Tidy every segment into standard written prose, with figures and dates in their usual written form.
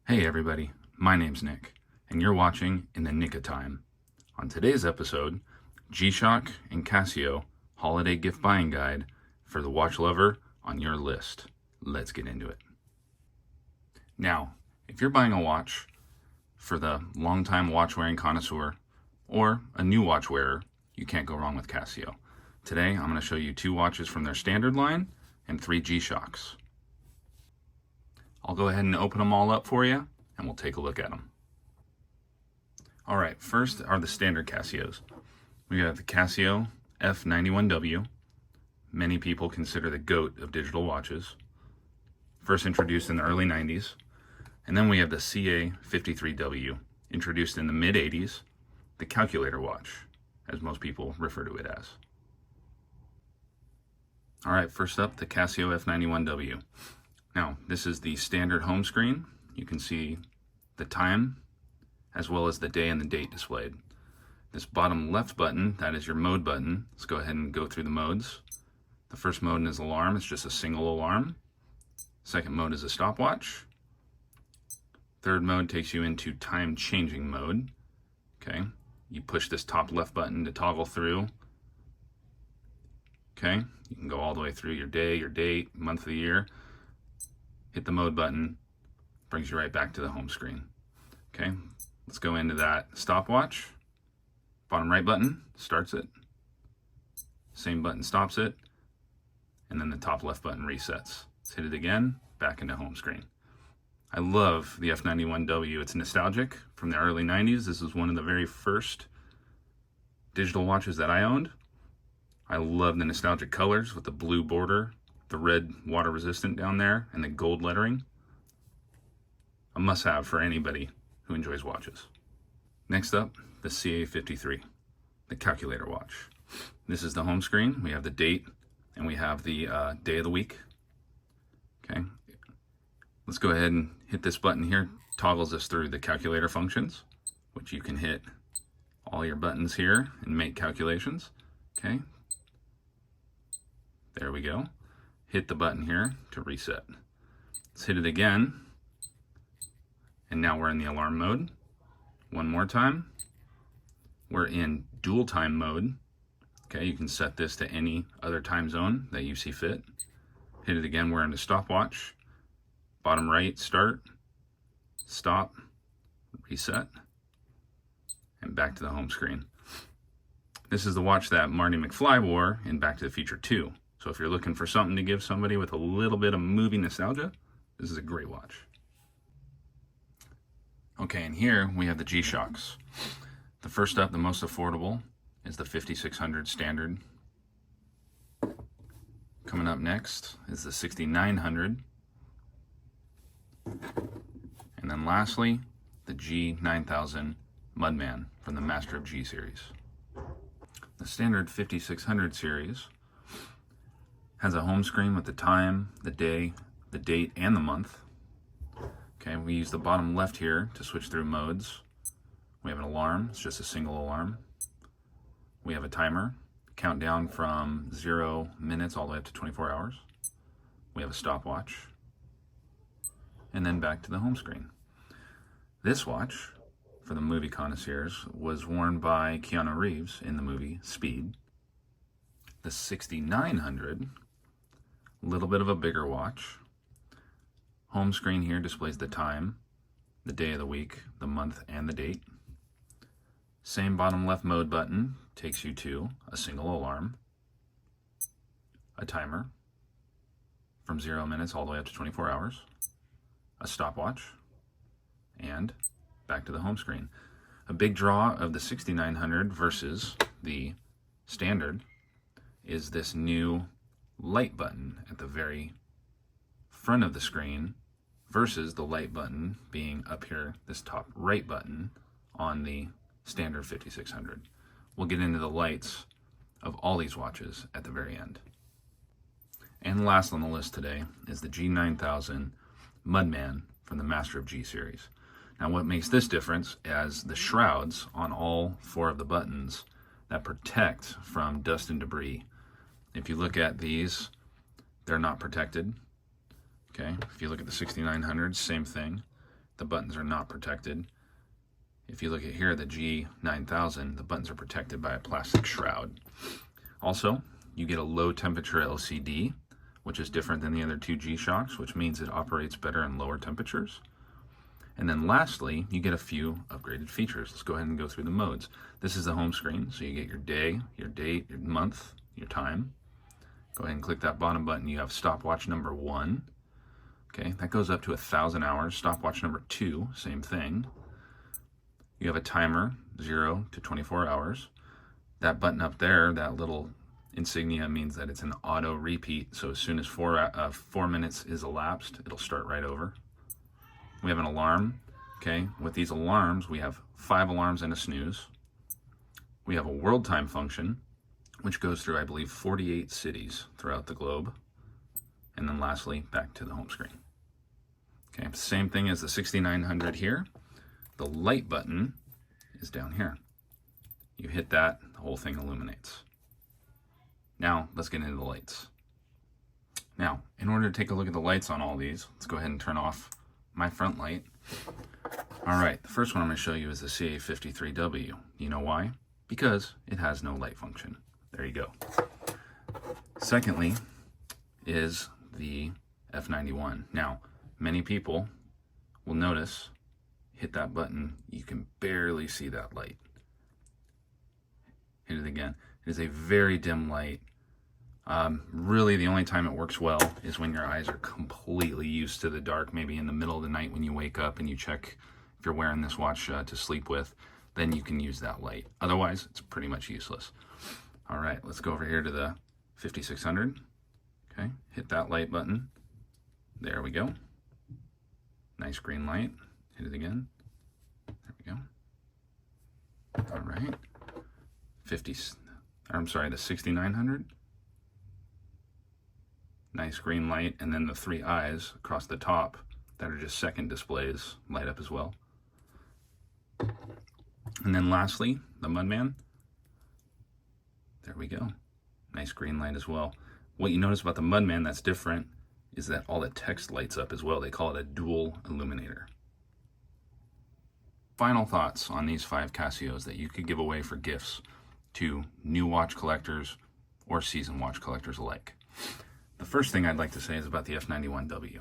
Hey everybody, my name's Nick, and you're watching In the Nick of Time. On today's episode, G-Shock and Casio Holiday Gift Buying Guide for the watch lover on your list. Let's get into it. Now, if you're buying a watch for the longtime watch-wearing connoisseur or a new watch wearer, you can't go wrong with Casio. Today, I'm going to show you 2 watches from their standard line and 3 G-Shocks. I'll go ahead and open them all up for you, and we'll take a look at them. All right, first are the standard Casios. We have the Casio F91W. Many people consider the GOAT of digital watches. First introduced in the early 90s. And then we have the CA53W, introduced in the mid-80s, the calculator watch, as most people refer to it as. All right, first up, the Casio F91W. Now, this is the standard home screen. You can see the time as well as the day and the date displayed. This bottom left button, that is your mode button. Let's go ahead and go through the modes. The first mode is alarm. It's just a single alarm. Second mode is a stopwatch. Third mode takes you into time changing mode. Okay, you push this top left button to toggle through. Okay, you can go all the way through your day, your date, month of the year. Hit the mode button, brings you right back to the home screen. Okay, let's go into that stopwatch. Bottom right button starts it. Same button stops it. And then the top left button resets. Let's hit it again, back into home screen. I love the F91W. It's nostalgic from the early 90s. This is one of the very first digital watches that I owned. I love the nostalgic colors with the blue border, the red water resistant down there, and the gold lettering. A must-have for anybody who enjoys watches. Next up, the CA53, the calculator watch. This is the home screen. We have the date and we have the day of the week. Okay, let's go ahead and hit this button here. Toggles us through the calculator functions, which you can hit all your buttons here and make calculations. Okay, there we go. Hit the button here to reset. Let's hit it again. And now we're in the alarm mode. One more time. We're in dual time mode. Okay, you can set this to any other time zone that you see fit. Hit it again, we're in the stopwatch. Bottom right, start, stop, reset, and back to the home screen. This is the watch that Marty McFly wore in Back to the Future 2. So if you're looking for something to give somebody with a little bit of movie nostalgia, this is a great watch. Okay, and here we have the G-Shocks. The first up, the most affordable, is the 5600 standard. Coming up next is the 6900. And then lastly, the G9000 Mudman from the Master of G series. The standard 5600 series has a home screen with the time, the day, the date, and the month. Okay, we use the bottom left here to switch through modes. We have an alarm, it's just a single alarm. We have a timer, countdown from 0 minutes all the way up to 24 hours. We have a stopwatch. And then back to the home screen. This watch, for the movie connoisseurs, was worn by Keanu Reeves in the movie Speed. The 6900, a little bit of a bigger watch. Home screen here displays the time, the day of the week, the month, and the date. Same bottom left mode button takes you to a single alarm, a timer from 0 minutes all the way up to 24 hours, a stopwatch, and back to the home screen. A big draw of the 6900 versus the standard is this new light button at the very front of the screen versus the light button being up here, this top right button on the standard 5600. We'll get into the lights of all these watches at the very end. And last on the list today is the G9000 Mudman from the Master of G series. Now what makes this difference is the shrouds on all 4 of the buttons that protect from dust and debris. If you look at these, they're not protected. Okay, if you look at the 6900s, same thing. the buttons are not protected. If you look at here, the G9000, the buttons are protected by a plastic shroud. Also, you get a low temperature LCD, which is different than the other two GShocks, which means it operates better in lower temperatures. And then lastly, you get a few upgraded features. Let's go ahead and go through the modes. This is the home screen, so you get your day, your date, your month, your time. Go ahead and click that bottom button. You have stopwatch number 1. Okay, that goes up to 1,000 hours. Stopwatch number 2, same thing. You have a timer, 0 to 24 hours. That button up there, that little insignia, means that it's an auto repeat. So as soon as 4 minutes is elapsed, it'll start right over. We have an alarm. Okay, with these alarms, we have 5 alarms and a snooze. We have a world time function, which goes through, I believe, 48 cities throughout the globe. And then lastly, back to the home screen. Okay, same thing as the 6900 here. The light button is down here. You hit that, the whole thing illuminates. Now, let's get into the lights. Now, in order to take a look at the lights on all these, let's go ahead and turn off my front light. All right, the first one I'm going to show you is the CA53W. You know why? Because it has no light function. There you go. Secondly is the F91. Now, many people will notice, hit that button, you can barely see that light. Hit it again. It is a very dim light. Really, the only time it works well is when your eyes are completely used to the dark, maybe in the middle of the night when you wake up and you check if you're wearing this watch to sleep with, then you can use that light. Otherwise, it's pretty much useless. All right, let's go over here to the 5600. Okay, hit that light button. There we go. Nice green light. Hit it again. There we go. All right. The 6900. Nice green light, and then the 3 eyes across the top that are just second displays light up as well. And then lastly, the Mudman. There we go. Nice green light as well. What you notice about the Mudman that's different is that all the text lights up as well. They call it a dual illuminator. Final thoughts on these 5 Casios that you could give away for gifts to new watch collectors or seasoned watch collectors alike. The first thing I'd like to say is about the F91W.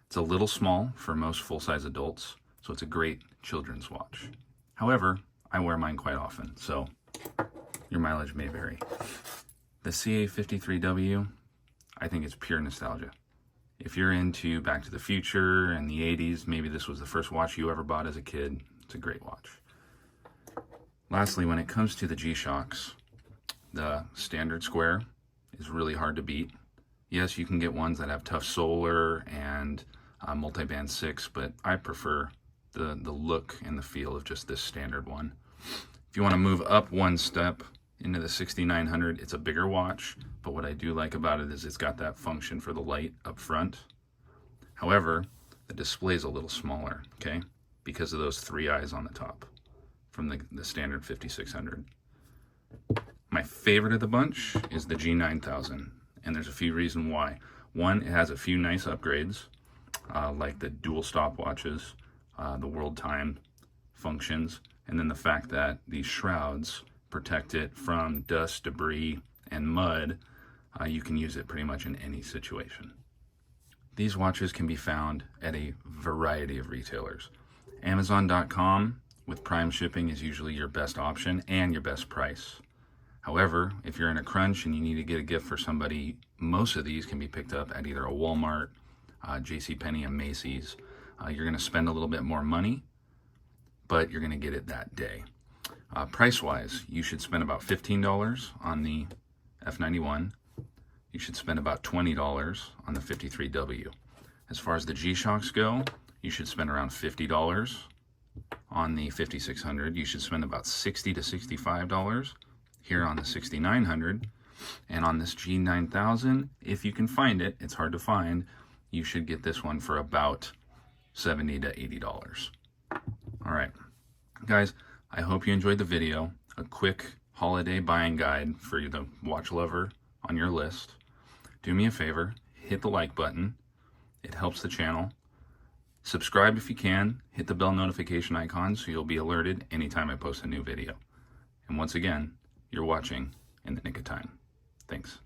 It's a little small for most full-size adults, so it's a great children's watch. However, I wear mine quite often, so your mileage may vary. The CA53W, I think it's pure nostalgia. If you're into Back to the Future and the 80s, maybe this was the first watch you ever bought as a kid, it's a great watch. Lastly, when it comes to the GShocks, the standard square is really hard to beat. Yes, you can get ones that have tough solar and multi-band 6, but I prefer the look and the feel of just this standard one. If you want to move up one step into the 6900, it's a bigger watch, but what I do like about it is it's got that function for the light up front. However, the display is a little smaller, okay, because of those 3 eyes on the top from the standard 5600. My favorite of the bunch is the G9000. And there's a few reasons why. One, it has a few nice upgrades, like the dual stopwatches, the world time functions, and then the fact that these shrouds protect it from dust, debris, and mud. You can use it pretty much in any situation. These watches can be found at a variety of retailers. Amazon.com with Prime shipping is usually your best option and your best price. However, if you're in a crunch and you need to get a gift for somebody, most of these can be picked up at either a Walmart, JCPenney, and Macy's. You're going to spend a little bit more money, but you're going to get it that day. Price-wise, you should spend about $15 on the F91. You should spend about $20 on the 53W. As far as the GShocks go, you should spend around $50 on the 5600. You should spend about $60 to $65 here on the 6900, and on this G9000, if you can find it, it's hard to find, you should get this one for about $70 to $80. All right, guys, I hope you enjoyed the video. A quick holiday buying guide for the watch lover on your list. Do me a favor, hit the like button. It helps the channel. Subscribe if you can. Hit the bell notification icon so you'll be alerted anytime I post a new video. And once again, you're watching in the nick of time. Thanks.